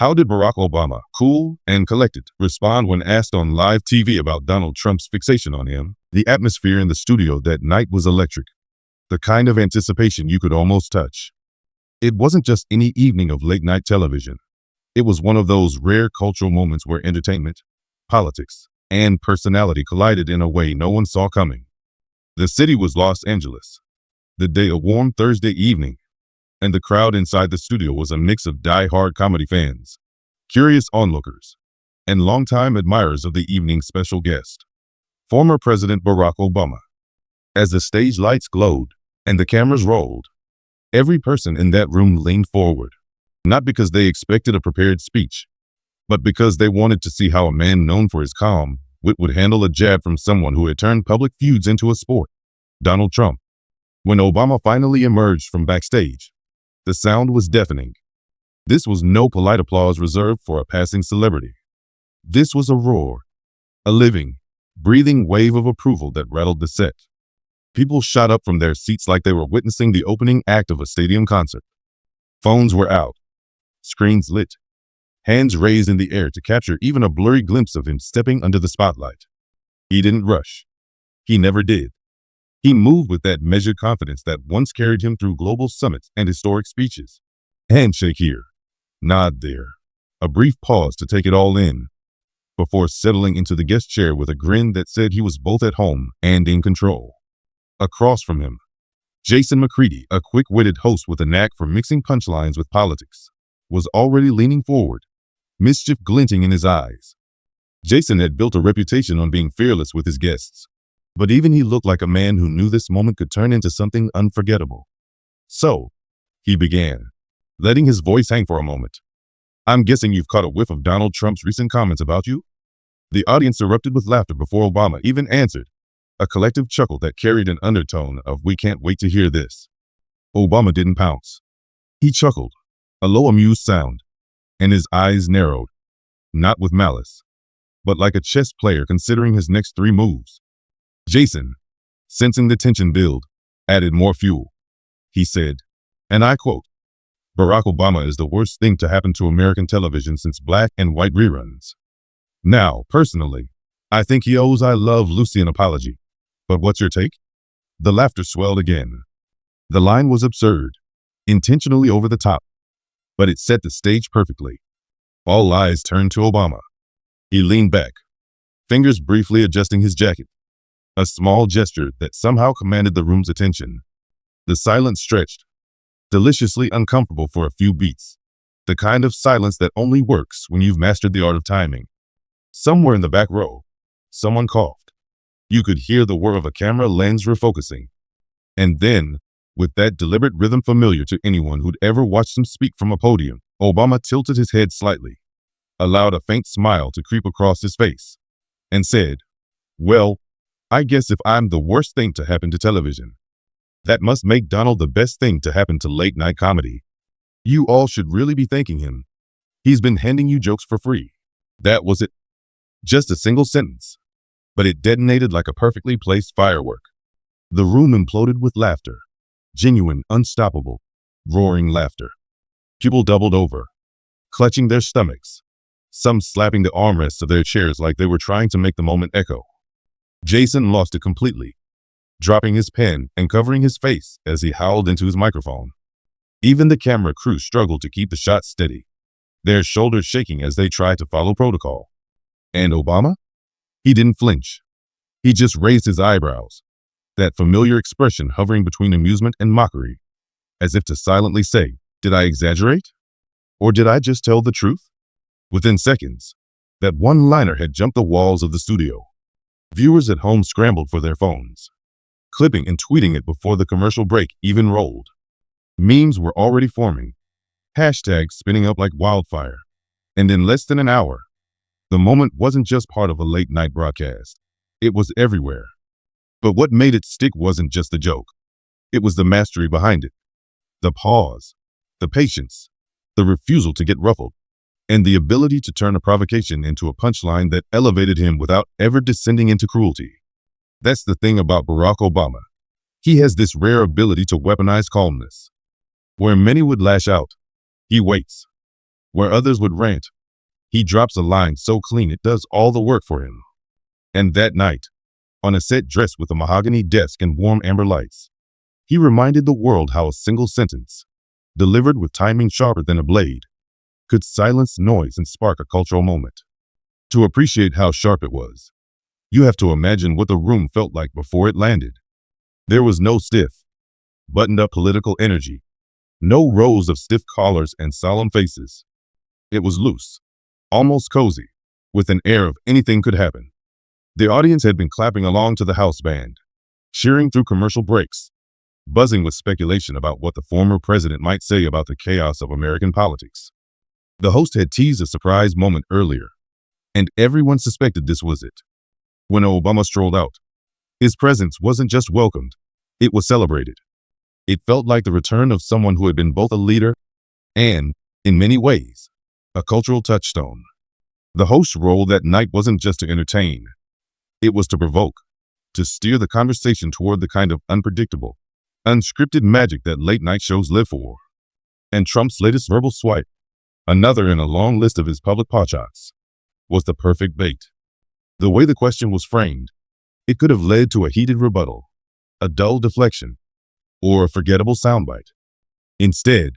How did Barack Obama, cool and collected, respond when asked on live TV about Donald Trump's fixation on him? The atmosphere in the studio that night was electric, the kind of anticipation you could almost touch. It wasn't just any evening of late-night television. It was one of those rare cultural moments where entertainment, politics, and personality collided in a way no one saw coming. The city was Los Angeles. The day, a warm Thursday evening, and the crowd inside the studio was a mix of die-hard comedy fans, curious onlookers, and longtime admirers of the evening's special guest, former President Barack Obama. As the stage lights glowed and the cameras rolled, every person in that room leaned forward, not because they expected a prepared speech, but because they wanted to see how a man known for his calm wit would handle a jab from someone who had turned public feuds into a sport, Donald Trump. When Obama finally emerged from backstage, the sound was deafening. This was no polite applause reserved for a passing celebrity. This was a roar, a living, breathing wave of approval that rattled the set. People shot up from their seats like they were witnessing the opening act of a stadium concert. Phones were out, screens lit, hands raised in the air to capture even a blurry glimpse of him stepping under the spotlight. He didn't rush. He never did. He moved with that measured confidence that once carried him through global summits and historic speeches. Handshake here, nod there, a brief pause to take it all in, before settling into the guest chair with a grin that said he was both at home and in control. Across from him, Jason McCready, a quick-witted host with a knack for mixing punchlines with politics, was already leaning forward, mischief glinting in his eyes. Jason had built a reputation on being fearless with his guests, but even he looked like a man who knew this moment could turn into something unforgettable. So, he began, letting his voice hang for a moment. "I'm guessing you've caught a whiff of Donald Trump's recent comments about you?" The audience erupted with laughter before Obama even answered, a collective chuckle that carried an undertone of "we can't wait to hear this." Obama didn't pounce. He chuckled, a low amused sound, and his eyes narrowed, not with malice, but like a chess player considering his next three moves. Jason, sensing the tension build, added more fuel. He said, and I quote, "Barack Obama is the worst thing to happen to American television since black and white reruns. Now, personally, I think he owes I Love Lucy an apology. But what's your take?" The laughter swelled again. The line was absurd, intentionally over the top, but it set the stage perfectly. All eyes turned to Obama. He leaned back, fingers briefly adjusting his jacket, a small gesture that somehow commanded the room's attention. The silence stretched, deliciously uncomfortable for a few beats, the kind of silence that only works when you've mastered the art of timing. Somewhere in the back row, someone coughed. You could hear the whir of a camera lens refocusing. And then, with that deliberate rhythm familiar to anyone who'd ever watched him speak from a podium, Obama tilted his head slightly, allowed a faint smile to creep across his face, and said, "Well, I guess if I'm the worst thing to happen to television, that must make Donald the best thing to happen to late-night comedy. You all should really be thanking him. He's been handing you jokes for free." That was it. Just a single sentence, but it detonated like a perfectly placed firework. The room imploded with laughter, genuine, unstoppable, roaring laughter. People doubled over, clutching their stomachs, some slapping the armrests of their chairs like they were trying to make the moment echo. Jason lost it completely, dropping his pen and covering his face as he howled into his microphone. Even the camera crew struggled to keep the shot steady, their shoulders shaking as they tried to follow protocol. And Obama? He didn't flinch. He just raised his eyebrows, that familiar expression hovering between amusement and mockery, as if to silently say, "Did I exaggerate? Or did I just tell the truth?" Within seconds, that one-liner had jumped the walls of the studio. Viewers at home scrambled for their phones, clipping and tweeting it before the commercial break even rolled. Memes were already forming, hashtags spinning up like wildfire. And in less than an hour, the moment wasn't just part of a late-night broadcast. It was everywhere. But what made it stick wasn't just the joke. It was the mastery behind it. The pause, the patience, the refusal to get ruffled, and the ability to turn a provocation into a punchline that elevated him without ever descending into cruelty. That's the thing about Barack Obama. He has this rare ability to weaponize calmness. Where many would lash out, he waits. Where others would rant, he drops a line so clean it does all the work for him. And that night, on a set dressed with a mahogany desk and warm amber lights, he reminded the world how a single sentence, delivered with timing sharper than a blade, could silence noise and spark a cultural moment. To appreciate how sharp it was, you have to imagine what the room felt like before it landed. There was no stiff, buttoned-up political energy, no rows of stiff collars and solemn faces. It was loose, almost cozy, with an air of anything could happen. The audience had been clapping along to the house band, cheering through commercial breaks, buzzing with speculation about what the former president might say about the chaos of American politics. The host had teased a surprise moment earlier, and everyone suspected this was it. When Obama strolled out, his presence wasn't just welcomed, it was celebrated. It felt like the return of someone who had been both a leader and, in many ways, a cultural touchstone. The host's role that night wasn't just to entertain. It was to provoke, to steer the conversation toward the kind of unpredictable, unscripted magic that late-night shows live for. And Trump's latest verbal swipe, another in a long list of his public potshots, was the perfect bait. The way the question was framed, it could have led to a heated rebuttal, a dull deflection, or a forgettable soundbite. Instead,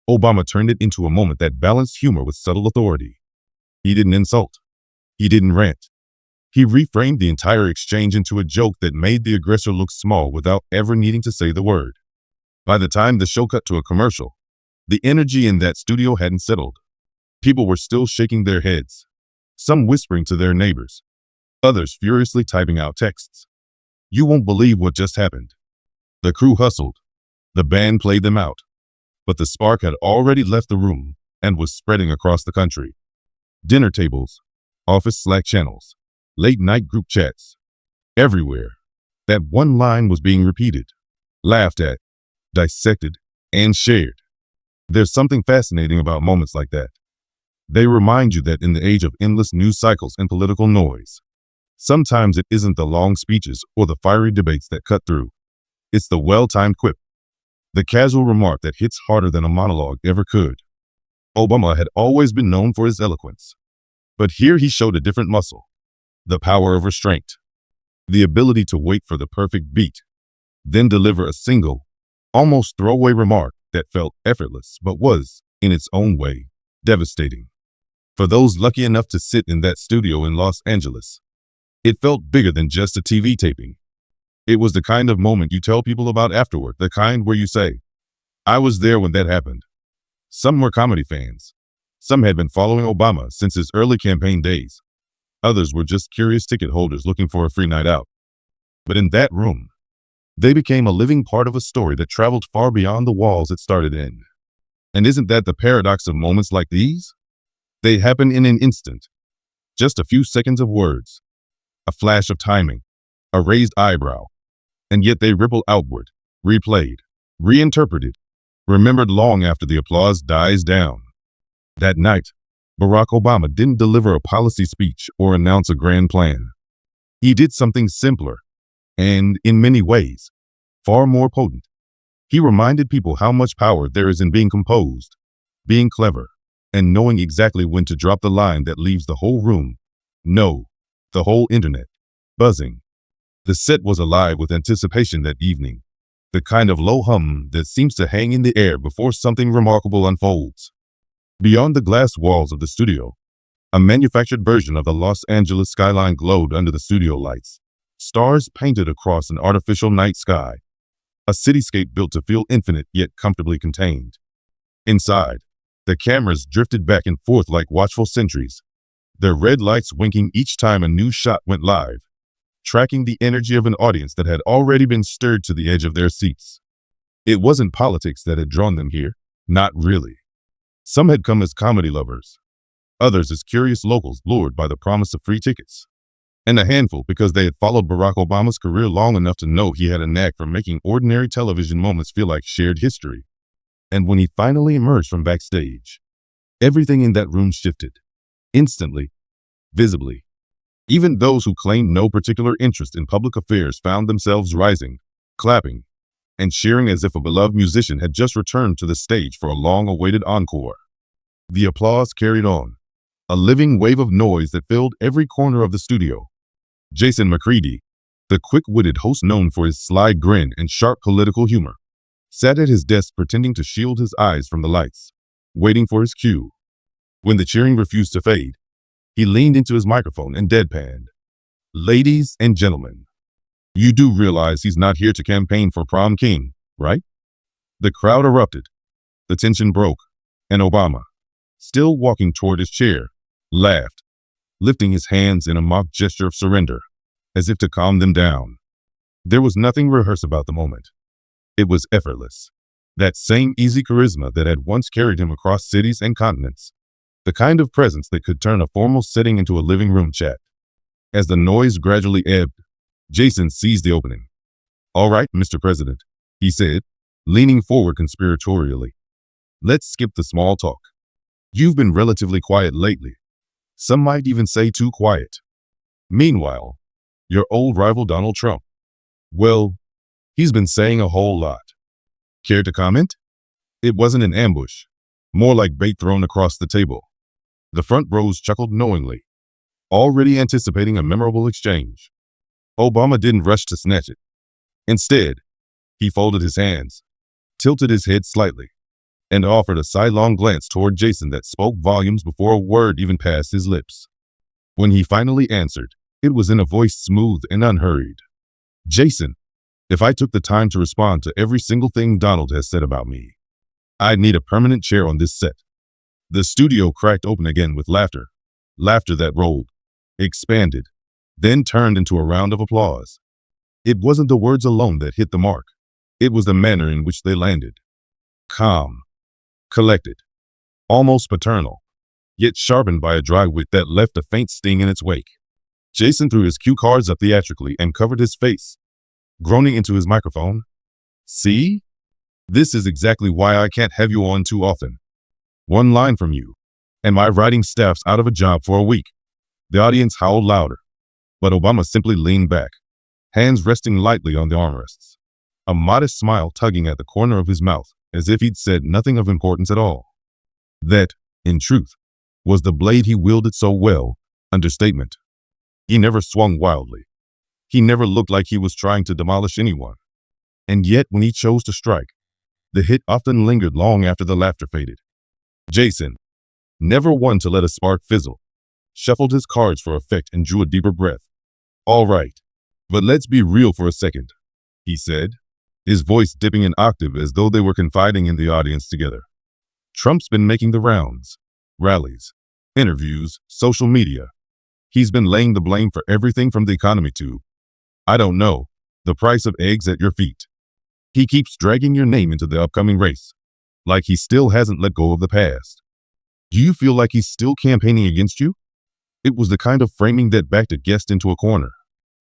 Obama turned it into a moment that balanced humor with subtle authority. He didn't insult. He didn't rant. He reframed the entire exchange into a joke that made the aggressor look small without ever needing to say the word. By the time the show cut to a commercial, the energy in that studio hadn't settled. People were still shaking their heads, some whispering to their neighbors, others furiously typing out texts. You won't believe what just happened. The crew hustled. The band played them out. But the spark had already left the room and was spreading across the country. Dinner tables, office Slack channels, late-night group chats. Everywhere, that one line was being repeated, laughed at, dissected, and shared. There's something fascinating about moments like that. They remind you that in the age of endless news cycles and political noise, sometimes it isn't the long speeches or the fiery debates that cut through. It's the well-timed quip, the casual remark that hits harder than a monologue ever could. Obama had always been known for his eloquence, but here he showed a different muscle, the power of restraint, the ability to wait for the perfect beat, then deliver a single, almost throwaway remark that felt effortless but was, in its own way, devastating. For those lucky enough to sit in that studio in Los Angeles, it felt bigger than just a TV taping. It was the kind of moment you tell people about afterward, the kind where you say, I was there when that happened. Some were comedy fans. Some had been following Obama since his early campaign days. Others were just curious ticket holders looking for a free night out. But in that room, they became a living part of a story that traveled far beyond the walls it started in. And isn't that the paradox of moments like these? They happen in an instant. Just a few seconds of words, a flash of timing, a raised eyebrow, and yet they ripple outward, replayed, reinterpreted, remembered long after the applause dies down. That night, Barack Obama didn't deliver a policy speech or announce a grand plan. He did something simpler, and in many ways, far more potent. He reminded people how much power there is in being composed, being clever, and knowing exactly when to drop the line that leaves the whole room, no, the whole internet, buzzing. The set was alive with anticipation that evening, the kind of low hum that seems to hang in the air before something remarkable unfolds. Beyond the glass walls of the studio, a manufactured version of the Los Angeles skyline glowed under the studio lights, stars painted across an artificial night sky, a cityscape built to feel infinite yet comfortably contained. Inside, the cameras drifted back and forth like watchful sentries, their red lights winking each time a new shot went live, tracking the energy of an audience that had already been stirred to the edge of their seats. It wasn't politics that had drawn them here, not really. Some had come as comedy lovers, others as curious locals lured by the promise of free tickets, and a handful because they had followed Barack Obama's career long enough to know he had a knack for making ordinary television moments feel like shared history. And when he finally emerged from backstage, everything in that room shifted, instantly, visibly. Even those who claimed no particular interest in public affairs found themselves rising, clapping, and cheering as if a beloved musician had just returned to the stage for a long-awaited encore. The applause carried on, a living wave of noise that filled every corner of the studio. Jason McCready, the quick-witted host known for his sly grin and sharp political humor, sat at his desk pretending to shield his eyes from the lights, waiting for his cue. When the cheering refused to fade, he leaned into his microphone and deadpanned. "Ladies and gentlemen, you do realize he's not here to campaign for prom king, right?" The crowd erupted. The tension broke, and Obama, still walking toward his chair, laughed, lifting his hands in a mock gesture of surrender, as if to calm them down. There was nothing rehearsed about the moment. It was effortless. That same easy charisma that had once carried him across cities and continents. The kind of presence that could turn a formal setting into a living room chat. As the noise gradually ebbed, Jason seized the opening. "All right, Mr. President," he said, leaning forward conspiratorially. "Let's skip the small talk. You've been relatively quiet lately. Some might even say too quiet. Meanwhile, your old rival Donald Trump, well, he's been saying a whole lot. Care to comment?" It wasn't an ambush, more like bait thrown across the table. The front rows chuckled knowingly, already anticipating a memorable exchange. Obama didn't rush to snatch it. Instead, he folded his hands, tilted his head slightly, and offered a sidelong glance toward Jason that spoke volumes before a word even passed his lips. When he finally answered, it was in a voice smooth and unhurried. "Jason, if I took the time to respond to every single thing Donald has said about me, I'd need a permanent chair on this set." The studio cracked open again with laughter that rolled, expanded, then turned into a round of applause. It wasn't the words alone that hit the mark. It was the manner in which they landed. Calm, collected, almost paternal, yet sharpened by a dry wit that left a faint sting in its wake. Jason threw his cue cards up theatrically and covered his face, groaning into his microphone. "See? This is exactly why I can't have you on too often. One line from you, and my writing staff's out of a job for a week." The audience howled louder, but Obama simply leaned back, hands resting lightly on the armrests, a modest smile tugging at the corner of his mouth, as if he'd said nothing of importance at all. That, in truth, was the blade he wielded so well, understatement. He never swung wildly. He never looked like he was trying to demolish anyone. And yet, when he chose to strike, the hit often lingered long after the laughter faded. Jason, never one to let a spark fizzle, shuffled his cards for effect and drew a deeper breath. "All right, but let's be real for a second," he said, his voice dipping an octave as though they were confiding in the audience together. "Trump's been making the rounds, rallies, interviews, social media. He's been laying the blame for everything from the economy to, I don't know, the price of eggs at your feet. He keeps dragging your name into the upcoming race, like he still hasn't let go of the past. Do you feel like he's still campaigning against you?" It was the kind of framing that backed a guest into a corner.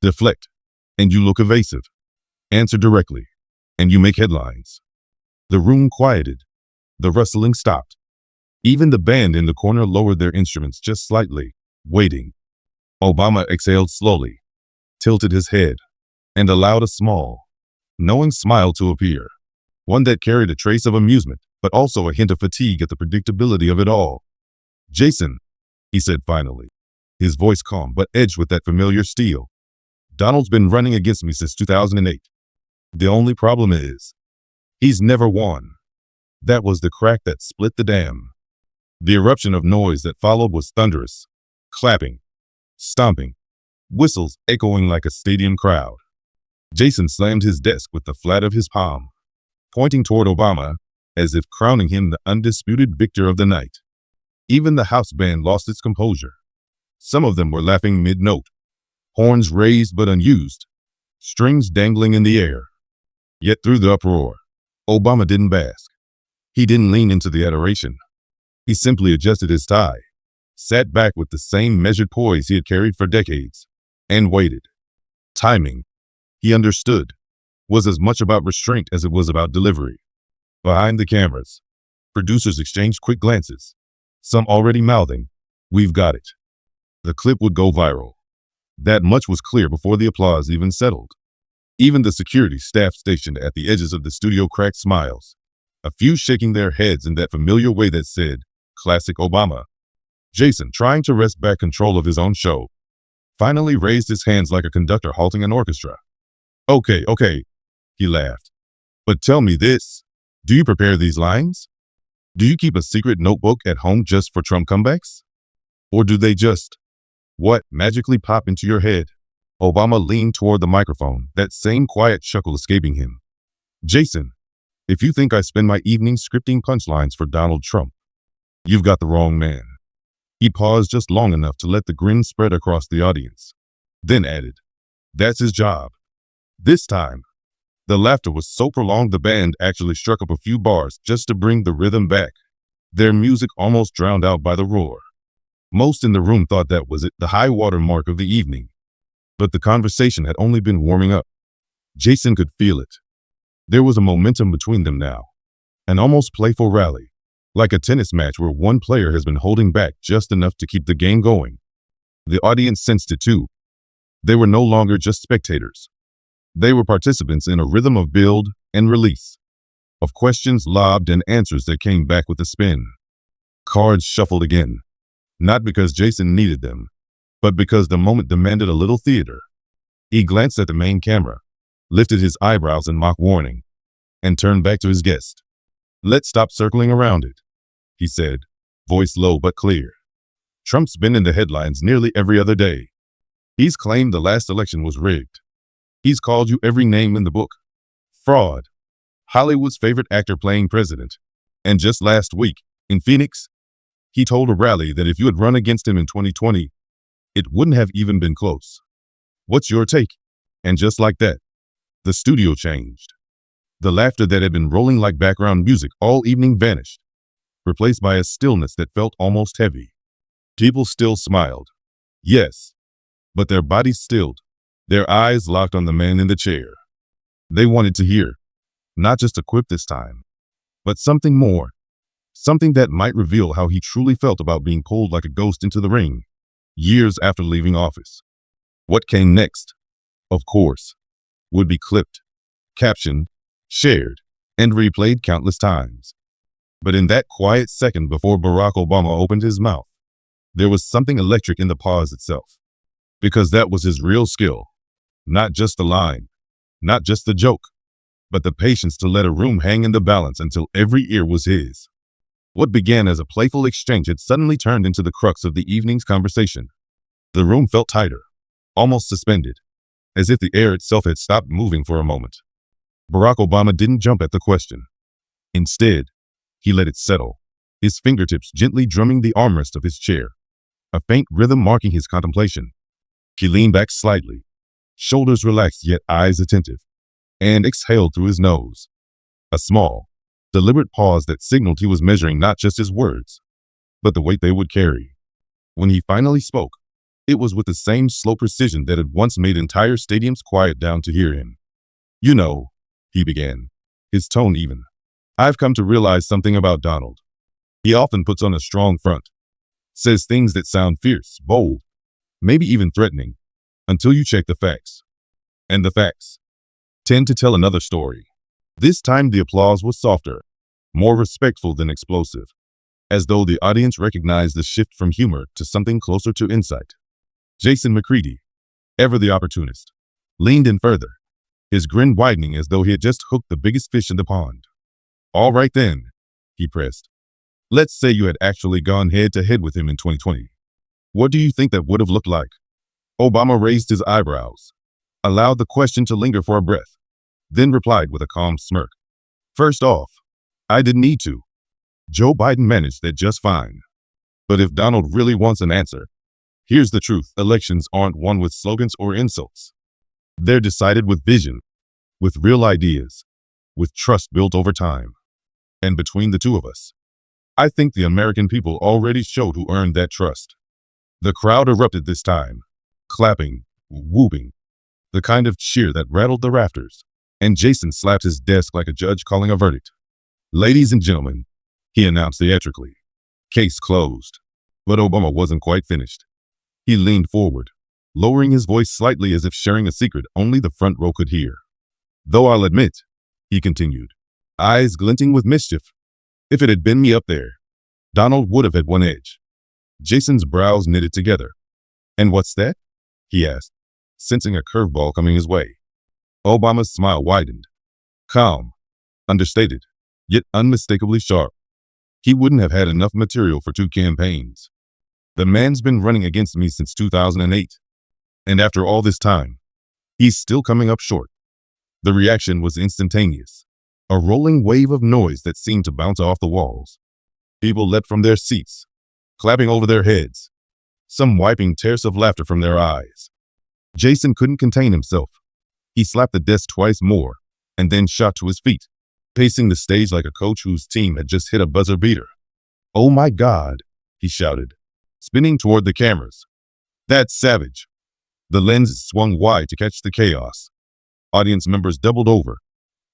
Deflect, and you look evasive. Answer directly, and you make headlines. The room quieted. The rustling stopped. Even the band in the corner lowered their instruments just slightly, waiting. Obama exhaled slowly, tilted his head, and allowed a small, knowing smile to appear. One that carried a trace of amusement, but also a hint of fatigue at the predictability of it all. "Jason," he said finally, his voice calm but edged with that familiar steel. "Donald's been running against me since 2008. The only problem is, he's never won." That was the crack that split the dam. The eruption of noise that followed was thunderous. Clapping, stomping, whistles echoing like a stadium crowd. Jason slammed his desk with the flat of his palm, pointing toward Obama as if crowning him the undisputed victor of the night. Even the house band lost its composure. Some of them were laughing mid-note, horns raised but unused, strings dangling in the air. Yet through the uproar, Obama didn't bask. He didn't lean into the adoration. He simply adjusted his tie, sat back with the same measured poise he had carried for decades, and waited. Timing, he understood, was as much about restraint as it was about delivery. Behind the cameras, producers exchanged quick glances, some already mouthing, "We've got it." The clip would go viral. That much was clear before the applause even settled. Even the security staff stationed at the edges of the studio cracked smiles, a few shaking their heads in that familiar way that said, Classic Obama. Jason, trying to wrest back control of his own show, finally raised his hands like a conductor halting an orchestra. Okay, he laughed. But tell me this. Do you prepare these lines? Do you keep a secret notebook at home just for Trump comebacks? Or do they just, magically pop into your head? Obama leaned toward the microphone, that same quiet chuckle escaping him. Jason, if you think I spend my evenings scripting punchlines for Donald Trump, you've got the wrong man. He paused just long enough to let the grin spread across the audience, then added, that's his job. This time, the laughter was so prolonged the band actually struck up a few bars just to bring the rhythm back, their music almost drowned out by the roar. Most in the room thought that was it, the high water mark of the evening. But the conversation had only been warming up. Jason could feel it. There was a momentum between them now, an almost playful rally, like a tennis match where one player has been holding back just enough to keep the game going. The audience sensed it too. They were no longer just spectators. They were participants in a rhythm of build and release, of questions lobbed and answers that came back with a spin. Cards shuffled again, not because Jason needed them, but because the moment demanded a little theater. He glanced at the main camera, lifted his eyebrows in mock warning, and turned back to his guest. Let's stop circling around it, he said, voice low but clear. Trump's been in the headlines nearly every other day. He's claimed the last election was rigged. He's called you every name in the book. Fraud. Hollywood's favorite actor playing president. And just last week, in Phoenix, he told a rally that if you had run against him in 2020, it wouldn't have even been close. What's your take? And just like that, the studio changed. The laughter that had been rolling like background music all evening vanished, replaced by a stillness that felt almost heavy. People still smiled. Yes, but their bodies stilled, their eyes locked on the man in the chair. They wanted to hear, not just a quip this time, but something more, something that might reveal how he truly felt about being pulled like a ghost into the ring, years after leaving office. What came next, of course, would be clipped, captioned, shared, and replayed countless times. But in that quiet second before Barack Obama opened his mouth, there was something electric in the pause itself. Because that was his real skill. Not just the line, not just the joke, but the patience to let a room hang in the balance until every ear was his. What began as a playful exchange had suddenly turned into the crux of the evening's conversation. The room felt tighter, almost suspended, as if the air itself had stopped moving for a moment. Barack Obama didn't jump at the question. Instead, he let it settle, his fingertips gently drumming the armrest of his chair, a faint rhythm marking his contemplation. He leaned back slightly, shoulders relaxed yet eyes attentive, and exhaled through his nose. A small, deliberate pause that signaled he was measuring not just his words, but the weight they would carry. When he finally spoke, it was with the same slow precision that had once made entire stadiums quiet down to hear him. You know, he began, his tone even. I've come to realize something about Donald. He often puts on a strong front, says things that sound fierce, bold, maybe even threatening, until you check the facts. And the facts tend to tell another story. This time the applause was softer, more respectful than explosive, as though the audience recognized the shift from humor to something closer to insight. Jason McCready, ever the opportunist, leaned in further, his grin widening as though he had just hooked the biggest fish in the pond. All right then, he pressed. Let's say you had actually gone head-to-head with him in 2020. What do you think that would have looked like? Obama raised his eyebrows, allowed the question to linger for a breath, then replied with a calm smirk. First off, I didn't need to. Joe Biden managed that just fine. But if Donald really wants an answer, here's the truth. Elections aren't won with slogans or insults. They're decided with vision, with real ideas, with trust built over time. And between the two of us, I think the American people already showed who earned that trust. The crowd erupted this time, clapping, whooping, the kind of cheer that rattled the rafters, and Jason slapped his desk like a judge calling a verdict. Ladies and gentlemen, he announced theatrically, case closed. But Obama wasn't quite finished. He leaned forward, lowering his voice slightly as if sharing a secret only the front row could hear. Though I'll admit, he continued, eyes glinting with mischief, if it had been me up there, Donald would have had one edge. Jason's brows knitted together. "And what's that?" he asked, sensing a curveball coming his way. Obama's smile widened. Calm, understated, yet unmistakably sharp. He wouldn't have had enough material for 2 campaigns. "The man's been running against me since 2008. And after all this time, he's still coming up short." The reaction was instantaneous. A rolling wave of noise that seemed to bounce off the walls. People leapt from their seats, clapping over their heads, some wiping tears of laughter from their eyes. Jason couldn't contain himself. He slapped the desk twice more, and then shot to his feet, pacing the stage like a coach whose team had just hit a buzzer beater. "Oh my God," he shouted, spinning toward the cameras. "That's savage." The lens swung wide to catch the chaos. Audience members doubled over,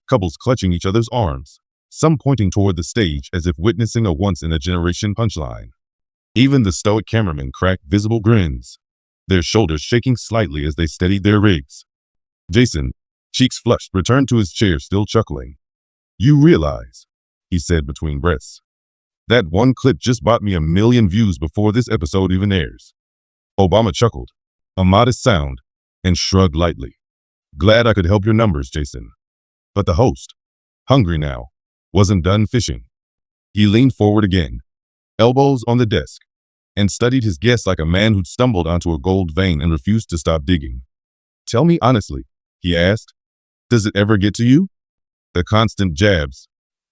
couples clutching each other's arms, some pointing toward the stage as if witnessing a once-in-a-generation punchline. Even the stoic cameramen cracked visible grins, their shoulders shaking slightly as they steadied their rigs. Jason, cheeks flushed, returned to his chair, still chuckling. "You realize," he said between breaths, "that one clip just bought me 1 million views before this episode even airs." Obama chuckled, a modest sound, and shrugged lightly. "Glad I could help your numbers, Jason." But the host, hungry now, wasn't done fishing. He leaned forward again, elbows on the desk, and studied his guest like a man who'd stumbled onto a gold vein and refused to stop digging. "Tell me honestly," he asked, "does it ever get to you? The constant jabs,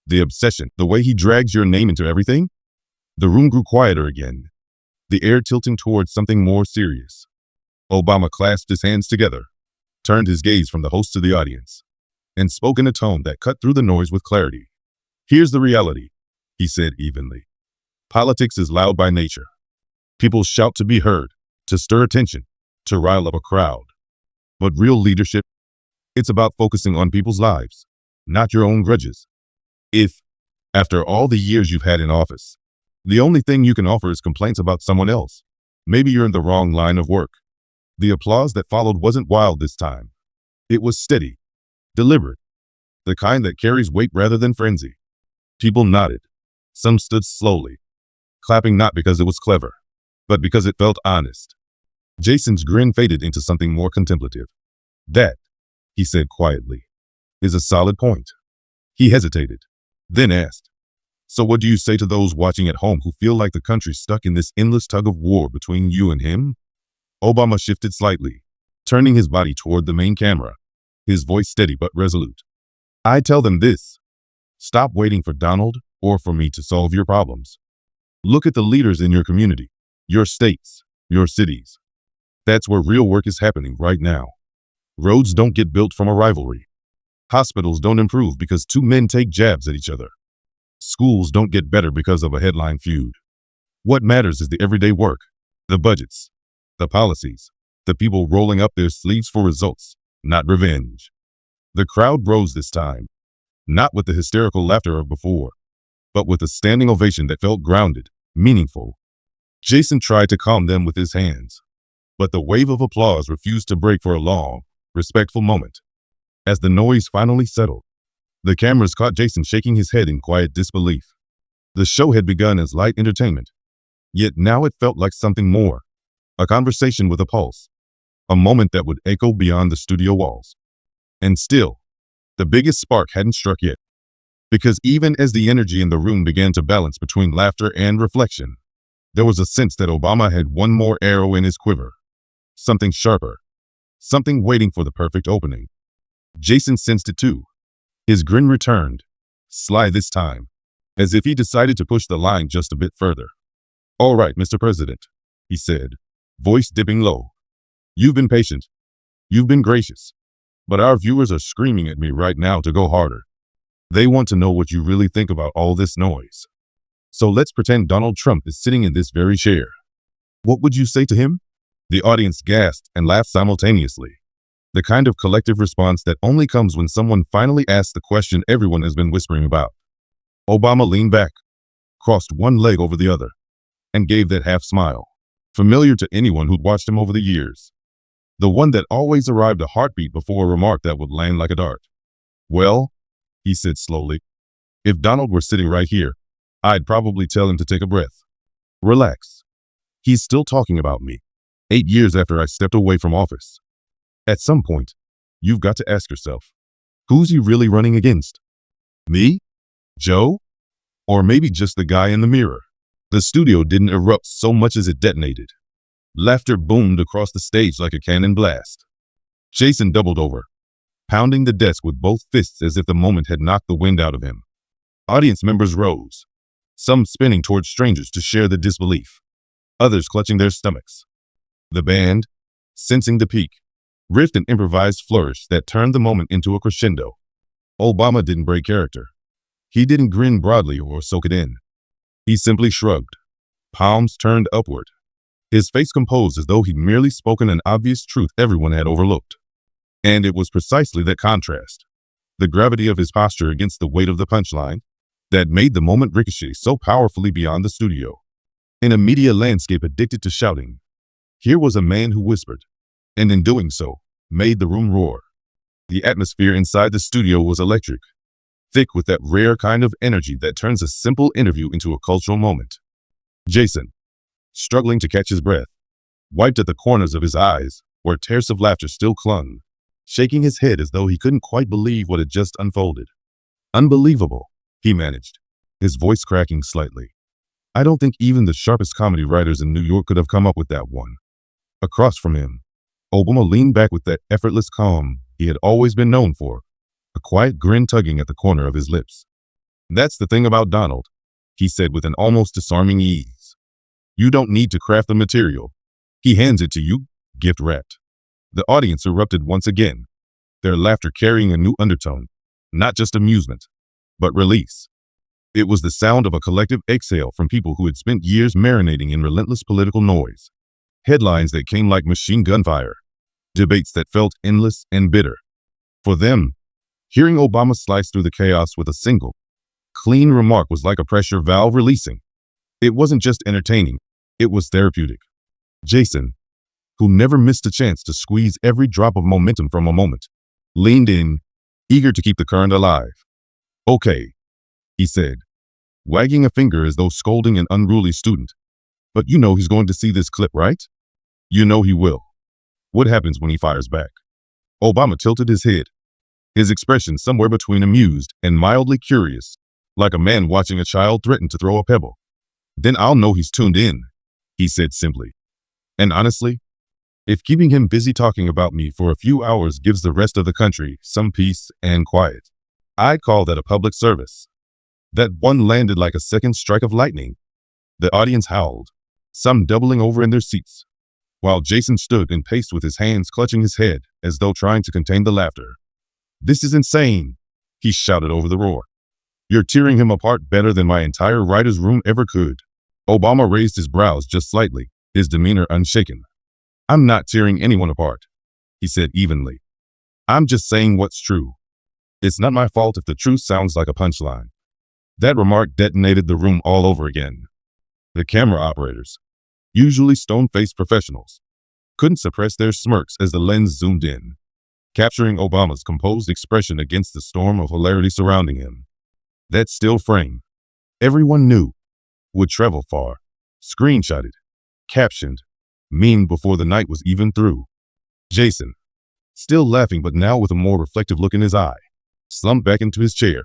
the obsession, the way he drags your name into everything?" The room grew quieter again, the air tilting towards something more serious. Obama clasped his hands together, turned his gaze from the host to the audience, and spoke in a tone that cut through the noise with clarity. "Here's the reality," he said evenly. "Politics is loud by nature. People shout to be heard, to stir attention, to rile up a crowd. But real leadership, it's about focusing on people's lives, not your own grudges. If, after all the years you've had in office, the only thing you can offer is complaints about someone else, maybe you're in the wrong line of work." The applause that followed wasn't wild this time. It was steady, deliberate, the kind that carries weight rather than frenzy. People nodded. Some stood slowly, clapping not because it was clever, but because it felt honest. Jason's grin faded into something more contemplative. "That," he said quietly, "is a solid point." He hesitated, then asked, "So what do you say to those watching at home who feel like the country's stuck in this endless tug of war between you and him?" Obama shifted slightly, turning his body toward the main camera, his voice steady but resolute. "I tell them this: stop waiting for Donald or for me to solve your problems. Look at the leaders in your community, your states, your cities. That's where real work is happening right now. Roads don't get built from a rivalry. Hospitals don't improve because 2 men take jabs at each other. Schools don't get better because of a headline feud. What matters is the everyday work, the budgets, the policies, the people rolling up their sleeves for results, not revenge." The crowd rose this time, not with the hysterical laughter of before, but with a standing ovation that felt grounded, meaningful. Jason tried to calm them with his hands, but the wave of applause refused to break for a long, respectful moment. As the noise finally settled, the cameras caught Jason shaking his head in quiet disbelief. The show had begun as light entertainment, yet now it felt like something more. A conversation with a pulse, a moment that would echo beyond the studio walls. And still, the biggest spark hadn't struck yet, because even as the energy in the room began to balance between laughter and reflection, there was a sense that Obama had one more arrow in his quiver, something sharper, something waiting for the perfect opening. Jason sensed it too. His grin returned, sly this time, as if he decided to push the line just a bit further. "All right, Mr. President," he said, voice dipping low. "You've been patient. You've been gracious. But our viewers are screaming at me right now to go harder. They want to know what you really think about all this noise. So let's pretend Donald Trump is sitting in this very chair. What would you say to him?" The audience gasped and laughed simultaneously, the kind of collective response that only comes when someone finally asks the question everyone has been whispering about. Obama leaned back, crossed one leg over the other, and gave that half smile, familiar to anyone who'd watched him over the years. The one that always arrived a heartbeat before a remark that would land like a dart. "Well," he said slowly, "if Donald were sitting right here, I'd probably tell him to take a breath. Relax. He's still talking about me, 8 years after I stepped away from office. At some point, you've got to ask yourself, who's he really running against? Me? Joe? Or maybe just the guy in the mirror? The studio didn't erupt so much as it detonated. Laughter boomed across the stage like a cannon blast. Jason doubled over, pounding the desk with both fists as if the moment had knocked the wind out of him. Audience members rose, some spinning towards strangers to share the disbelief, others clutching their stomachs. The band, sensing the peak, riffed an improvised flourish that turned the moment into a crescendo. Obama didn't break character. He didn't grin broadly or soak it in. He simply shrugged, palms turned upward, his face composed as though he'd merely spoken an obvious truth everyone had overlooked. And it was precisely that contrast, the gravity of his posture against the weight of the punchline, that made the moment ricochet so powerfully beyond the studio. In a media landscape addicted to shouting, here was a man who whispered, and in doing so, made the room roar. The atmosphere inside the studio was electric, thick with that rare kind of energy that turns a simple interview into a cultural moment. Jason, struggling to catch his breath, wiped at the corners of his eyes, where tears of laughter still clung, shaking his head as though he couldn't quite believe what had just unfolded. Unbelievable, he managed, his voice cracking slightly. I don't think even the sharpest comedy writers in New York could have come up with that one. Across from him, Obama leaned back with that effortless calm he had always been known for, a quiet grin tugging at the corner of his lips. That's the thing about Donald, he said with an almost disarming ease. You don't need to craft the material. He hands it to you, gift wrapped. The audience erupted once again, their laughter carrying a new undertone, not just amusement, but release. It was the sound of a collective exhale from people who had spent years marinating in relentless political noise. Headlines that came like machine gun fire, debates that felt endless and bitter. For them, hearing Obama slice through the chaos with a single, clean remark was like a pressure valve releasing. It wasn't just entertaining, it was therapeutic. Jason, who never missed a chance to squeeze every drop of momentum from a moment, leaned in, eager to keep the current alive. Okay, he said, wagging a finger as though scolding an unruly student. But you know he's going to see this clip, right? You know he will. What happens when he fires back? Obama tilted his head, his expression somewhere between amused and mildly curious, like a man watching a child threaten to throw a pebble. Then I'll know he's tuned in, he said simply. And honestly, if keeping him busy talking about me for a few hours gives the rest of the country some peace and quiet, I'd call that a public service. That one landed like a second strike of lightning. The audience howled, some doubling over in their seats, while Jason stood and paced with his hands clutching his head as though trying to contain the laughter. This is insane, he shouted over the roar. You're tearing him apart better than my entire writer's room ever could. Obama raised his brows just slightly, his demeanor unshaken. I'm not tearing anyone apart, he said evenly. I'm just saying what's true. It's not my fault if the truth sounds like a punchline. That remark detonated the room all over again. The camera operators, usually stone-faced professionals, couldn't suppress their smirks as the lens zoomed in, capturing Obama's composed expression against the storm of hilarity surrounding him. That still frame, everyone knew, would travel far, screenshotted, captioned, memed before the night was even through. Jason, still laughing but now with a more reflective look in his eye, slumped back into his chair,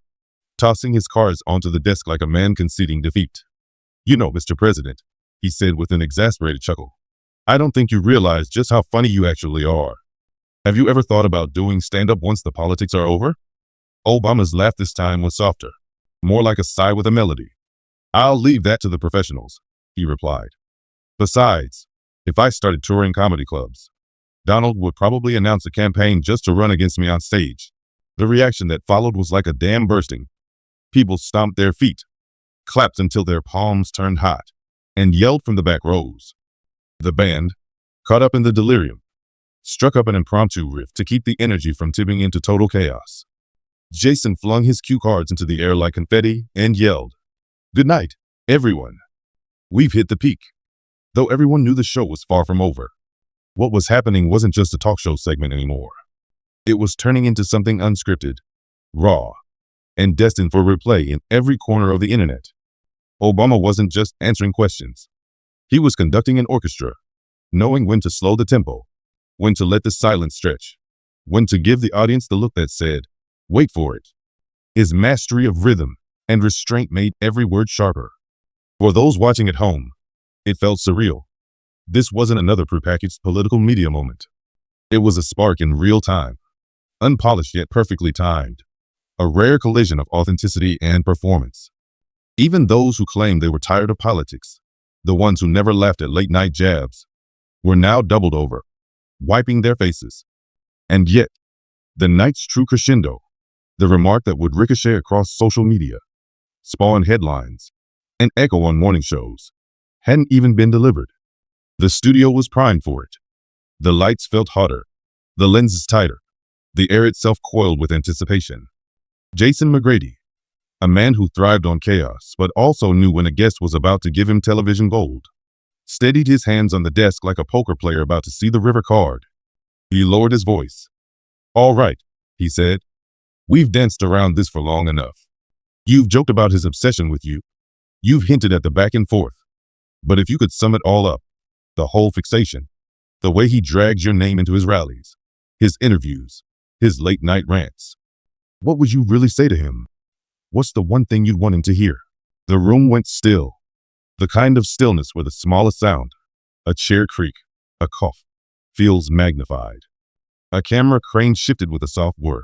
tossing his cards onto the desk like a man conceding defeat. You know, Mr. President, he said with an exasperated chuckle, I don't think you realize just how funny you actually are. Have you ever thought about doing stand-up once the politics are over? Obama's laugh this time was softer, more like a sigh with a melody. I'll leave that to the professionals, he replied. Besides, if I started touring comedy clubs, Donald would probably announce a campaign just to run against me on stage. The reaction that followed was like a dam bursting. People stomped their feet, clapped until their palms turned hot, and yelled from the back rows. The band, caught up in the delirium, struck up an impromptu riff to keep the energy from tipping into total chaos. Jason flung his cue cards into the air like confetti and yelled, Good night, everyone. We've hit the peak. Though everyone knew the show was far from over, what was happening wasn't just a talk show segment anymore. It was turning into something unscripted, raw, and destined for replay in every corner of the internet. Obama wasn't just answering questions. He was conducting an orchestra, knowing when to slow the tempo, when to let the silence stretch, when to give the audience the look that said, wait for it. His mastery of rhythm and restraint made every word sharper. For those watching at home, it felt surreal. This wasn't another prepackaged political media moment. It was a spark in real time, unpolished yet perfectly timed, a rare collision of authenticity and performance. Even those who claimed they were tired of politics, the ones who never laughed at late-night jabs, were now doubled over, wiping their faces. And yet, the night's true crescendo, the remark that would ricochet across social media, spawn headlines, and echo on morning shows, hadn't even been delivered. The studio was primed for it. The lights felt hotter, the lenses tighter, the air itself coiled with anticipation. Jason McGrady, a man who thrived on chaos but also knew when a guest was about to give him television gold, steadied his hands on the desk like a poker player about to see the river card. He lowered his voice. "All right," he said. "We've danced around this for long enough. You've joked about his obsession with you. You've hinted at the back and forth. But if you could sum it all up, the whole fixation, the way he drags your name into his rallies, his interviews, his late-night rants, what would you really say to him? What's the one thing you'd want him to hear?" The room went still, the kind of stillness where the smallest sound, a chair creak, a cough, feels magnified. A camera crane shifted with a soft whir.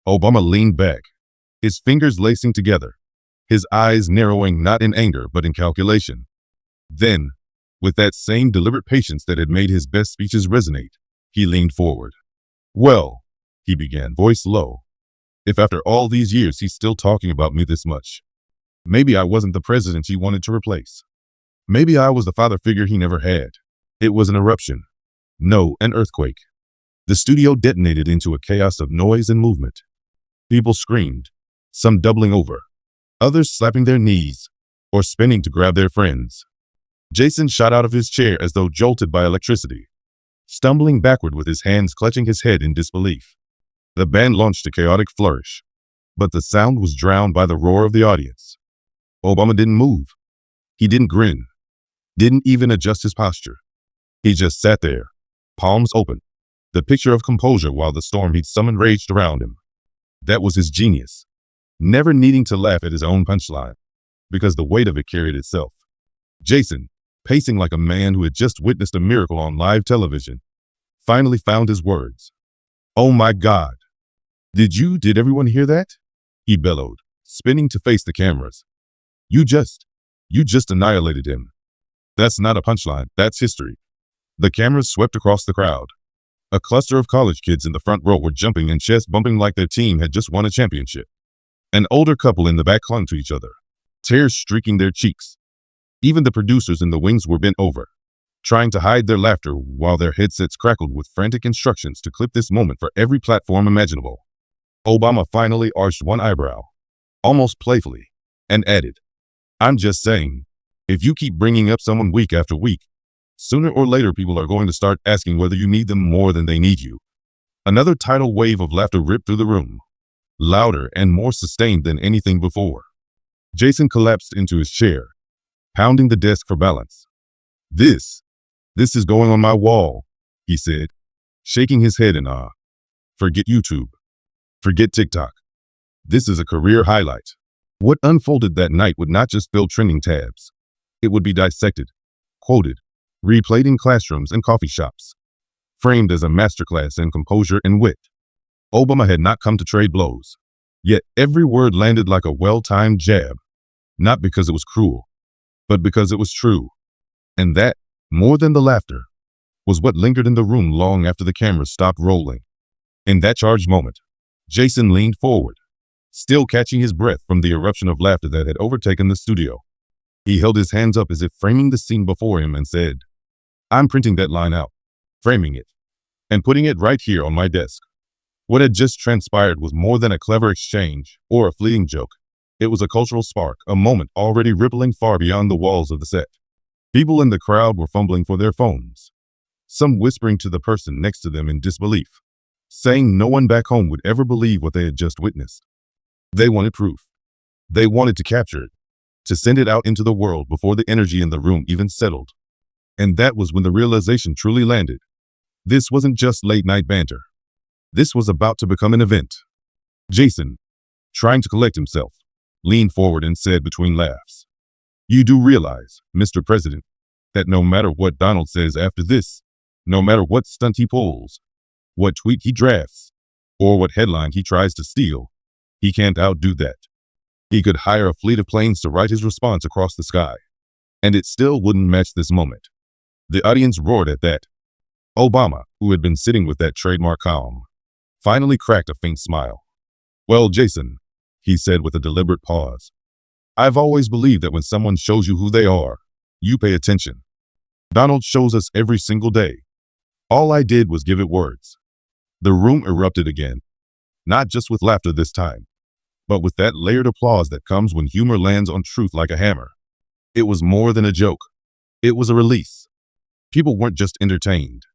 Obama leaned back, his fingers lacing together, his eyes narrowing not in anger but in calculation. Then, with that same deliberate patience that had made his best speeches resonate, he leaned forward. "Well," he began, voice low, "if after all these years he's still talking about me this much, maybe I wasn't the president he wanted to replace. Maybe I was the father figure he never had." It was an eruption. No, an earthquake. The studio detonated into a chaos of noise and movement. People screamed, some doubling over, others slapping their knees or spinning to grab their friends. Jason shot out of his chair as though jolted by electricity, stumbling backward with his hands clutching his head in disbelief. The band launched a chaotic flourish, but the sound was drowned by the roar of the audience. Obama didn't move. He didn't grin, didn't even adjust his posture. He just sat there, palms open, the picture of composure while the storm he'd summoned raged around him. That was his genius, never needing to laugh at his own punchline, because the weight of it carried itself. Jason, pacing like a man who had just witnessed a miracle on live television, finally found his words. "Oh my God. Did everyone hear that?" he bellowed, spinning to face the cameras. You just annihilated him. That's not a punchline, that's history." The cameras swept across the crowd. A cluster of college kids in the front row were jumping and chest bumping like their team had just won a championship. An older couple in the back clung to each other, tears streaking their cheeks. Even the producers in the wings were bent over, trying to hide their laughter while their headsets crackled with frantic instructions to clip this moment for every platform imaginable. Obama finally arched one eyebrow, almost playfully, and added, "I'm just saying, if you keep bringing up someone week after week, sooner or later people are going to start asking whether you need them more than they need you." Another tidal wave of laughter ripped through the room, louder and more sustained than anything before. Jason collapsed into his chair, pounding the desk for balance. This is going on my wall," he said, shaking his head in awe. "Forget YouTube. Forget TikTok. This is a career highlight." What unfolded that night would not just fill trending tabs. It would be dissected, quoted, replayed in classrooms and coffee shops, framed as a masterclass in composure and wit. Obama had not come to trade blows, yet every word landed like a well-timed jab, not because it was cruel, but because it was true. And that, more than the laughter, was what lingered in the room long after the cameras stopped rolling. In that charged moment, Jason leaned forward, still catching his breath from the eruption of laughter that had overtaken the studio. He held his hands up as if framing the scene before him and said, "I'm printing that line out, framing it, and putting it right here on my desk." What had just transpired was more than a clever exchange or a fleeting joke. It was a cultural spark, a moment already rippling far beyond the walls of the set. People in the crowd were fumbling for their phones, some whispering to the person next to them in disbelief, saying no one back home would ever believe what they had just witnessed. They wanted proof. They wanted to capture it. to send it out into the world before the energy in the room even settled. And that was when the realization truly landed. This wasn't just late-night banter. This was about to become an event. Jason, trying to collect himself, leaned forward and said between laughs, "You do realize, Mr. President, that no matter what Donald says after this, no matter what stunt he pulls, what tweet he drafts, or what headline he tries to steal, he can't outdo that. He could hire a fleet of planes to write his response across the sky, and it still wouldn't match this moment." The audience roared at that. Obama, who had been sitting with that trademark calm, finally cracked a faint smile. "Well, Jason," he said with a deliberate pause, "I've always believed that when someone shows you who they are, you pay attention. Donald shows us every single day. All I did was give it words." The room erupted again, not just with laughter this time, but with that layered applause that comes when humor lands on truth like a hammer. It was more than a joke. It was a release. People weren't just entertained.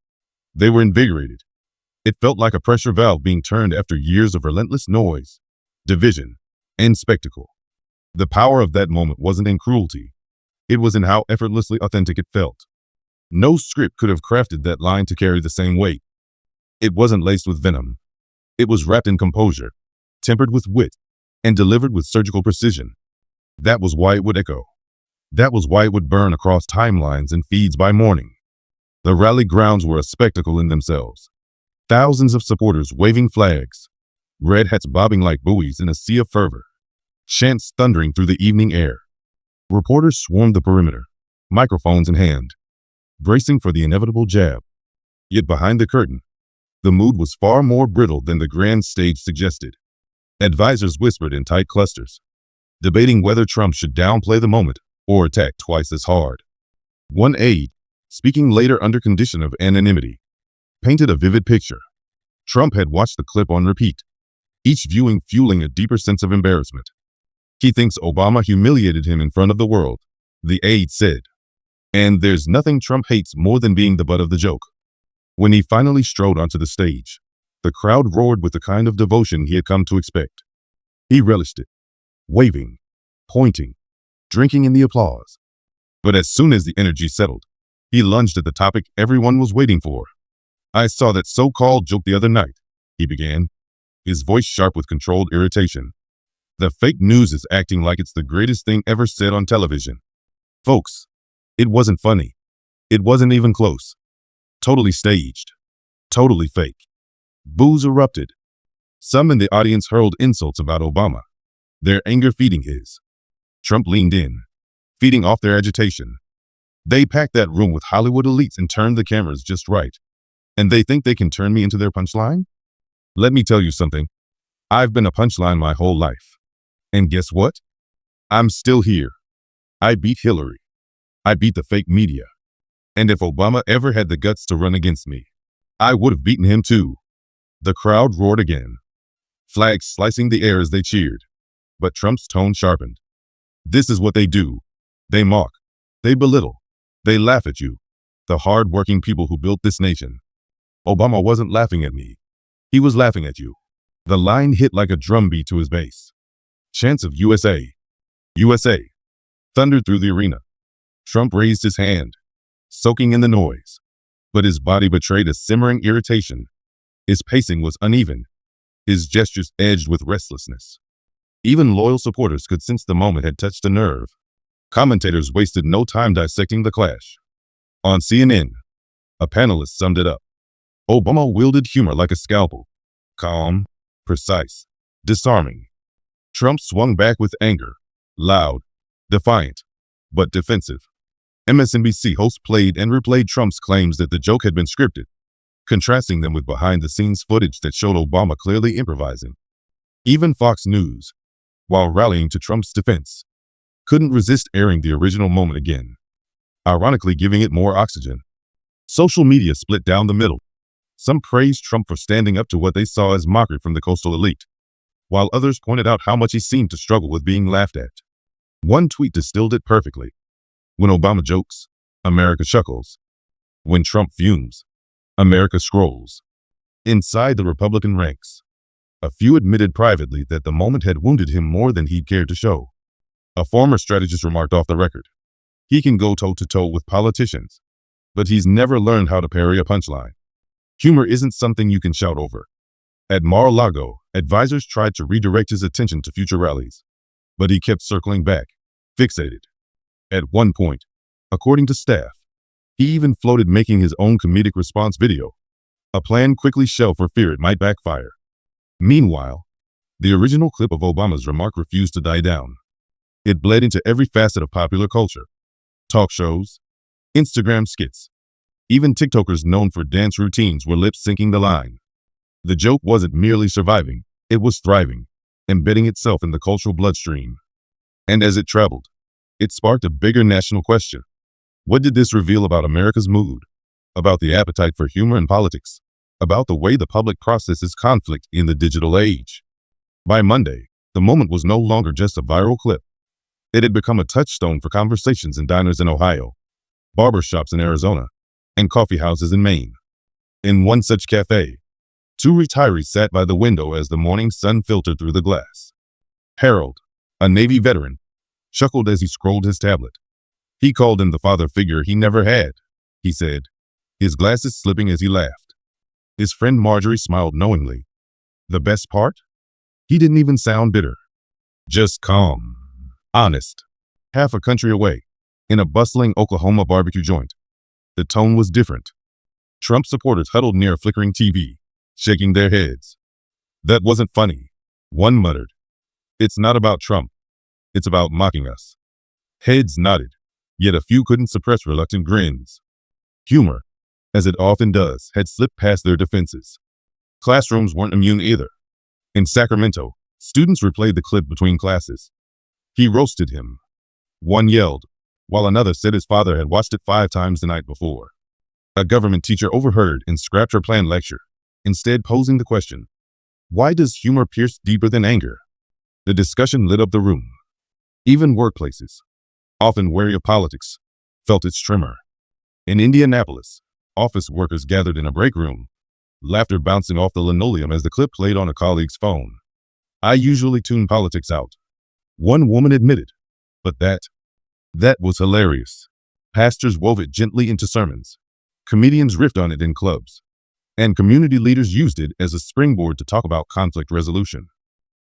They were invigorated. It felt like a pressure valve being turned after years of relentless noise, division, and spectacle. The power of that moment wasn't in cruelty. It was in how effortlessly authentic it felt. No script could have crafted that line to carry the same weight. It wasn't laced with venom. It was wrapped in composure, tempered with wit, and delivered with surgical precision. That was why it would echo. That was why it would burn across timelines and feeds by morning. The rally grounds were a spectacle in themselves. Thousands of supporters waving flags, red hats bobbing like buoys in a sea of fervor, chants thundering through the evening air. Reporters swarmed the perimeter, microphones in hand, bracing for the inevitable jab. Yet behind the curtain, the mood was far more brittle than the grand stage suggested. Advisors whispered in tight clusters, debating whether Trump should downplay the moment or attack twice as hard. One aide, speaking later under condition of anonymity, painted a vivid picture. Trump had watched the clip on repeat, each viewing fueling a deeper sense of embarrassment. "He thinks Obama humiliated him in front of the world," the aide said. "And there's nothing Trump hates more than being the butt of the joke." When he finally strode onto the stage, the crowd roared with the kind of devotion he had come to expect. He relished it, waving, pointing, drinking in the applause. But as soon as the energy settled, he lunged at the topic everyone was waiting for. "I saw that so-called joke the other night," he began, his voice sharp with controlled irritation. "The fake news is acting like it's the greatest thing ever said on television. Folks, it wasn't funny. It wasn't even close. Totally staged. Totally fake." Boos erupted. Some in the audience hurled insults about Obama, their anger feeding his. Trump leaned in, feeding off their agitation. They packed that room with Hollywood elites and turned the cameras just right. And they think they can turn me into their punchline? Let me tell you something. I've been a punchline my whole life. And guess what? I'm still here. I beat Hillary. I beat the fake media. And if Obama ever had the guts to run against me, I would have beaten him too. The crowd roared again, flags slicing the air as they cheered. But Trump's tone sharpened. "This is what they do. They mock. They belittle. They laugh at you, the hard-working people who built this nation. Obama wasn't laughing at me. He was laughing at you." The line hit like a drumbeat to his base. Chants of USA, USA, thundered through the arena. Trump raised his hand, soaking in the noise, but his body betrayed a simmering irritation. His pacing was uneven, his gestures edged with restlessness. Even loyal supporters could sense the moment had touched a nerve. Commentators wasted no time dissecting the clash. On CNN, a panelist summed it up. Obama wielded humor like a scalpel, calm, precise, disarming. Trump swung back with anger, loud, defiant, but defensive. MSNBC hosts played and replayed Trump's claims that the joke had been scripted, contrasting them with behind-the-scenes footage that showed Obama clearly improvising. Even Fox News, while rallying to Trump's defense, couldn't resist airing the original moment again, ironically giving it more oxygen. Social media split down the middle. Some praised Trump for standing up to what they saw as mockery from the coastal elite, while others pointed out how much he seemed to struggle with being laughed at. One tweet distilled it perfectly. "When Obama jokes, America chuckles. When Trump fumes, America scrolls." Inside the Republican ranks, a few admitted privately that the moment had wounded him more than he'd cared to show. A former strategist remarked off the record. He can go toe-to-toe with politicians, but he's never learned how to parry a punchline. Humor isn't something you can shout over. At Mar-a-Lago, advisors tried to redirect his attention to future rallies, but he kept circling back, fixated. At one point, according to staff, he even floated making his own comedic response video, a plan quickly shelved for fear it might backfire. Meanwhile, the original clip of Obama's remark refused to die down. It bled into every facet of popular culture: talk shows, Instagram skits. Even TikTokers known for dance routines were lip-syncing the line. The joke wasn't merely surviving, it was thriving, embedding itself in the cultural bloodstream. And as it traveled, it sparked a bigger national question. What did this reveal about America's mood? About the appetite for humor in politics? About the way the public processes conflict in the digital age? By Monday, the moment was no longer just a viral clip. It had become a touchstone for conversations in diners in Ohio, barbershops in Arizona, and coffee houses in Maine. In one such cafe, two retirees sat by the window as the morning sun filtered through the glass. Harold, a Navy veteran, chuckled as he scrolled his tablet. He called him the father figure he never had, he said, his glasses slipping as he laughed. His friend Marjorie smiled knowingly. The best part? He didn't even sound bitter. Just calm, honest. Half a country away, in a bustling Oklahoma barbecue joint, the tone was different. Trump supporters huddled near a flickering TV, shaking their heads. That wasn't funny, one muttered. It's not about Trump. It's about mocking us. Heads nodded, yet a few couldn't suppress reluctant grins. Humor, as it often does, had slipped past their defenses. Classrooms weren't immune either. In Sacramento, students replayed the clip between classes. He roasted him. One yelled, while another said his father had watched it 5 times the night before. A government teacher overheard and scrapped her planned lecture, instead posing the question, why does humor pierce deeper than anger? The discussion lit up the room. Even workplaces, often wary of politics, felt its tremor. In Indianapolis, office workers gathered in a break room, laughter bouncing off the linoleum as the clip played on a colleague's phone. I usually tune politics out, one woman admitted, but that was hilarious. Pastors wove it gently into sermons. Comedians riffed on it in clubs, and community leaders used it as a springboard to talk about conflict resolution.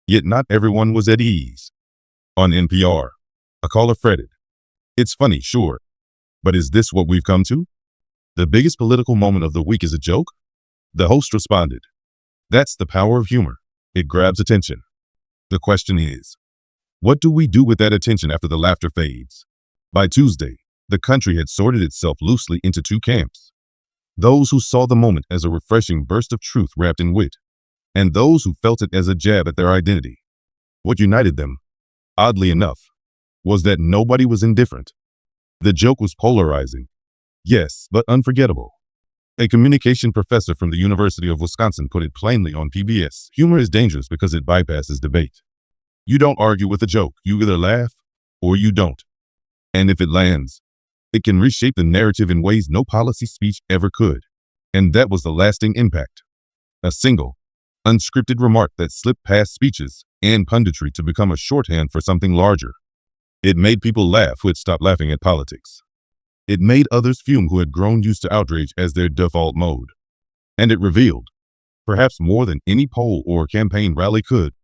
Yet not everyone was at ease. On NPR, a caller fretted, "It's funny, sure, but is this what we've come to? The biggest political moment of the week is a joke?" The host responded, "That's the power of humor. It grabs attention. The question is, what do we do with that attention after the laughter fades?" By Tuesday, the country had sorted itself loosely into 2 camps. Those who saw the moment as a refreshing burst of truth wrapped in wit, and those who felt it as a jab at their identity. What united them, oddly enough, was that nobody was indifferent. The joke was polarizing, yes, but unforgettable. A communication professor from the University of Wisconsin put it plainly on PBS. Humor is dangerous because it bypasses debate. You don't argue with a joke. You either laugh or you don't. And if it lands, it can reshape the narrative in ways no policy speech ever could. And that was the lasting impact. A single, unscripted remark that slipped past speeches and punditry to become a shorthand for something larger. It made people laugh who had stopped laughing at politics. It made others fume who had grown used to outrage as their default mode. And it revealed, perhaps more than any poll or campaign rally could,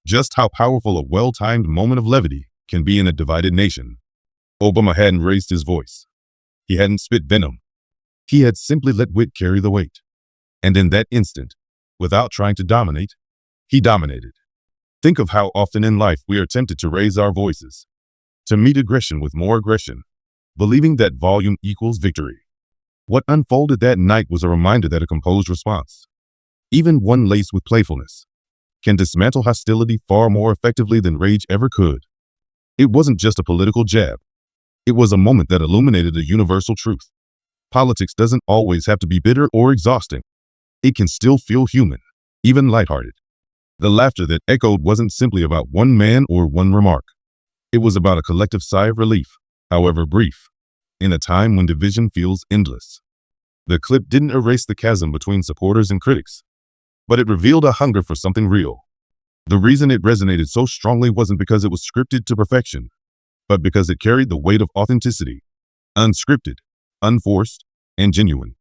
just how powerful a well-timed moment of levity can be in a divided nation. Obama hadn't raised his voice. He hadn't spit venom. He had simply let wit carry the weight. And in that instant, without trying to dominate, he dominated. Think of how often in life we are tempted to raise our voices, to meet aggression with more aggression, believing that volume equals victory. What unfolded that night was a reminder that a composed response, even one laced with playfulness, can dismantle hostility far more effectively than rage ever could. It wasn't just a political jab. It was a moment that illuminated a universal truth. Politics doesn't always have to be bitter or exhausting. It can still feel human, even lighthearted. The laughter that echoed wasn't simply about one man or one remark. It was about a collective sigh of relief, however brief, in a time when division feels endless. The clip didn't erase the chasm between supporters and critics, but it revealed a hunger for something real. The reason it resonated so strongly wasn't because it was scripted to perfection. but because it carried the weight of authenticity, unscripted, unforced, and genuine.